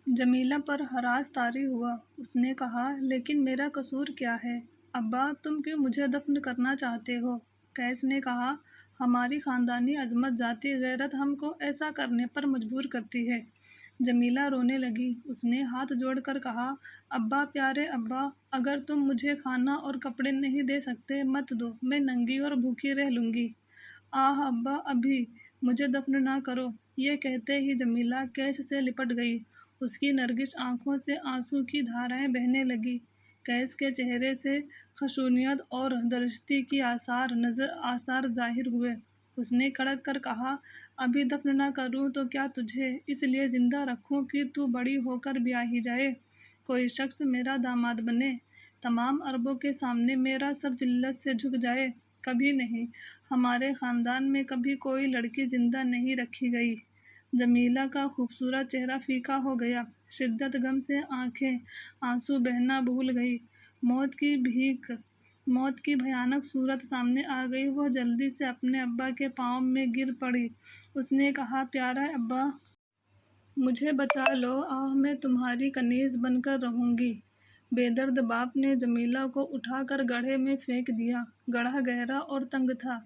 جمیلہ پر ہراس طاری ہوا۔ اس نے کہا، لیکن میرا قصور کیا ہے؟ ابا، تم کیوں مجھے دفن کرنا چاہتے ہو؟ قیس نے کہا، ہماری خاندانی عظمت، ذاتی غیرت ہم کو ایسا کرنے پر مجبور کرتی ہے۔ جمیلہ رونے لگی۔ اس نے ہاتھ جوڑ کر کہا، ابا، پیارے ابا، اگر تم مجھے کھانا اور کپڑے نہیں دے سکتے مت دو، میں ننگی اور بھوکی رہ لوں گی۔ آہ ابا، ابھی مجھے دفن نہ کرو۔ یہ کہتے ہی جمیلہ قیس سے لپٹ گئی۔ اس کی نرگس آنکھوں سے آنسو کی دھارائیں بہنے لگیں۔ قیس کے چہرے سے خشونیت اور درشتی کے آثار ظاہر ہوئے۔ اس نے کڑک کر کہا، ابھی دفن نہ کروں تو کیا تجھے اس لیے زندہ رکھوں کہ تو بڑی ہو کر بیاہی جائے، کوئی شخص میرا داماد بنے، تمام عربوں کے سامنے میرا سر ذلت سے جھک جائے؟ کبھی نہیں۔ ہمارے خاندان میں کبھی کوئی لڑکی زندہ نہیں رکھی گئی۔ جمیلہ کا خوبصورت چہرہ پھیکا ہو گیا۔ شدت غم سے آنکھیں آنسو بہنا بھول گئی۔ موت کی بھیانک صورت سامنے آ گئی۔ وہ جلدی سے اپنے ابا کے پاؤں میں گر پڑی۔ اس نے کہا، پیارے ابا، مجھے بچا لو۔ آہ، میں تمہاری کنیز بن کر رہوں گی۔ بے درد باپ نے جمیلہ کو اٹھا کر گڑھے میں پھینک دیا۔ گڑھا گہرا اور تنگ تھا۔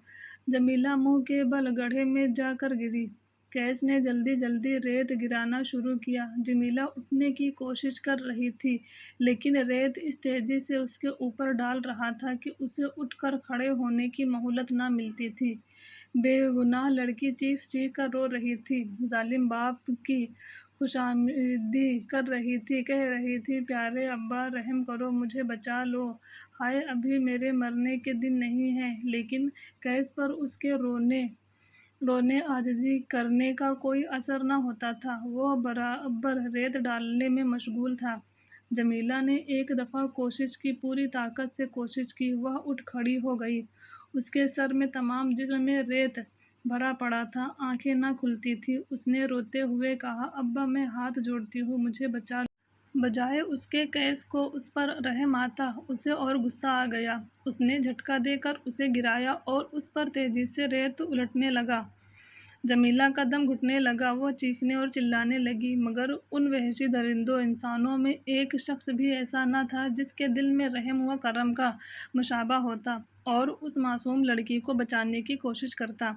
جمیلہ منہ کے بل گڑھے میں جا کر گری۔ قیس نے جلدی جلدی ریت گرانا شروع کیا۔ جمیلہ اٹھنے کی کوشش کر رہی تھی، لیکن ریت اس تیزی سے اس کے اوپر ڈال رہا تھا کہ اسے اٹھ کر کھڑے ہونے کی مہلت نہ ملتی تھی۔ بے گناہ لڑکی چیخ چیخ کر رو رہی تھی۔ ظالم باپ کی خوشامدی کر رہی تھی، کہہ رہی تھی، پیارے ابا، رحم کرو، مجھے بچا لو۔ ہائے، ابھی میرے مرنے کے دن نہیں ہیں۔ لیکن قیس پر اس کے رونے عاجزی کرنے کا کوئی اثر نہ ہوتا تھا۔ وہ برابر ریت ڈالنے میں مشغول تھا۔ جمیلہ نے ایک دفعہ کوشش کی، پوری طاقت سے کوشش کی۔ وہ اٹھ کھڑی ہو گئی۔ اس کے سر میں، تمام جسم میں ریت بھرا پڑا تھا۔ آنکھیں نہ کھلتی تھیں۔ اس نے روتے ہوئے کہا، ابا، میں ہاتھ جوڑتی ہوں، مجھے بچا لو۔ بجائے اس کے قیس کو اس پر رحم آتا، اسے اور غصہ آ گیا۔ اس نے جھٹکا دے کر اسے گرایا اور اس پر تیزی سے ریت الٹنے لگا۔ جمیلہ کا دم گھٹنے لگا۔ وہ چیخنے اور چلانے لگی، مگر ان وحشی درندوں انسانوں میں ایک شخص بھی ایسا نہ تھا جس کے دل میں رحم و کرم کا مشابہ ہوتا اور اس معصوم لڑکی کو بچانے کی کوشش کرتا۔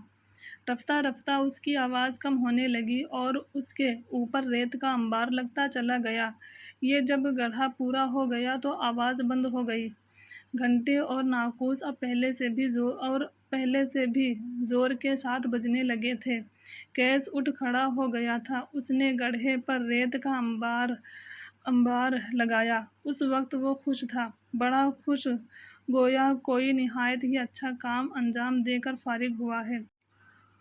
رفتہ رفتہ اس کی آواز کم ہونے لگی اور اس کے اوپر ریت کا انبار لگتا چلا گیا۔ جب گڑھا پورا ہو گیا تو آواز بند ہو گئی۔ گھنٹے اور ناقوس اب پہلے سے بھی زور کے ساتھ بجنے لگے تھے۔ قیس اٹھ کھڑا ہو گیا تھا۔ اس نے گڑھے پر ریت کا انبار لگایا۔ اس وقت وہ خوش تھا، بڑا خوش، گویا کوئی نہایت ہی اچھا کام انجام دے کر فارغ ہوا ہے۔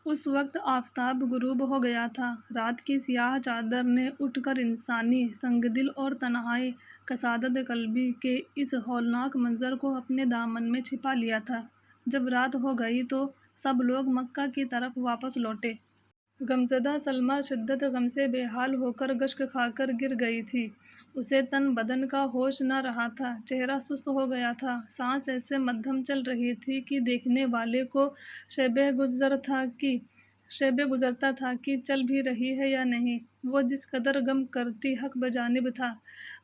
اس وقت آفتاب غروب ہو گیا تھا۔ رات کی سیاہ چادر نے اٹھ کر انسانی سنگ دل اور تنہائی، کسادت قلبی کے اس ہولناک منظر کو اپنے دامن میں چھپا لیا تھا۔ جب رات ہو گئی تو سب لوگ مکہ کی طرف واپس لوٹے۔ غمزدہ سلمیٰ شدت غم سے بے حال ہو کر گشک کھا کر گر گئی تھی۔ اسے تن بدن کا ہوش نہ رہا تھا۔ چہرہ سست ہو گیا تھا۔ سانس ایسے مدھم چل رہی تھی کہ دیکھنے والے کو شبہ گزرتا تھا کہ چل بھی رہی ہے یا نہیں۔ وہ جس قدر غم کرتی حق بجانب تھا۔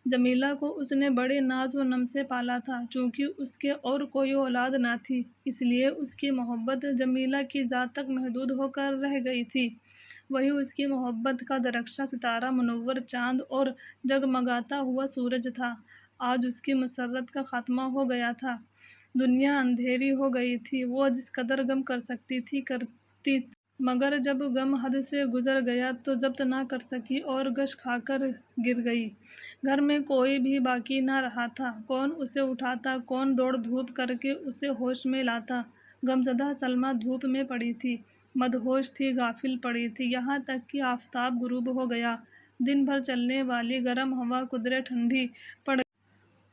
جمیلہ کو اس نے بڑے ناز و نم سے پالا تھا۔ چونکہ اس کے اور کوئی اولاد نہ تھی، اس لیے اس کی محبت جمیلہ کی ذات تک محدود ہو کر رہ گئی تھی۔ وہی اس کی محبت کا درخشاں ستارہ، منور چاند اور جگمگاتا ہوا سورج تھا۔ آج اس کی مسرت کا خاتمہ ہو گیا تھا۔ دنیا اندھیری ہو گئی تھی۔ وہ جس قدر غم کر سکتی تھی کرتی، مگر جب غم حد سے گزر گیا تو ضبط نہ کر سکی اور غش کھا کر گر گئی۔ گھر میں کوئی بھی باقی نہ رہا تھا۔ کون اسے اٹھاتا، کون دوڑ دھوپ کر کے اسے ہوش میں لاتا؟ غمزدہ سلمیٰ دھوپ میں پڑی تھی، مدہوش تھی، غافل پڑی تھی، یہاں تک کہ آفتاب غروب ہو گیا۔ دن بھر چلنے والی گرم ہوا قدرے ٹھنڈی پڑ گئی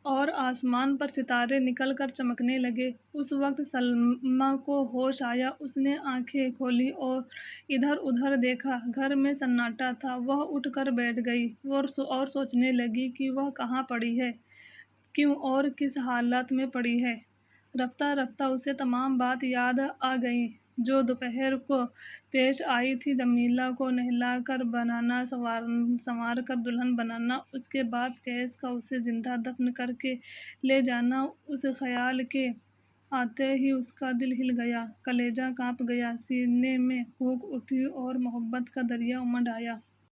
اور آسمان پر ستارے نکل کر چمکنے لگے۔ اس وقت سلمیٰ کو ہوش آیا۔ اس نے آنکھیں کھولیں اور ادھر ادھر دیکھا۔ گھر میں سناٹا تھا۔ وہ اٹھ کر بیٹھ گئی اور سوچنے لگی کہ وہ کہاں پڑی ہے، کیوں اور کس حالت میں پڑی ہے۔ رفتہ رفتہ اسے تمام باتیں یاد آ گئیں۔ جو دوپہر کو پیش آئی تھی۔ جمیلہ کو نہلا کر بنانا، سنوار کر دلہن بنانا، اس کے بعد قیس کا اسے زندہ دفن کر کے لے جانا، اس خیال کے آتے ہی اس کا دل ہل گیا، کلیجہ کانپ گیا، سینے میں پھونک اٹھی اور محبت کا دریا امنڈ آیا۔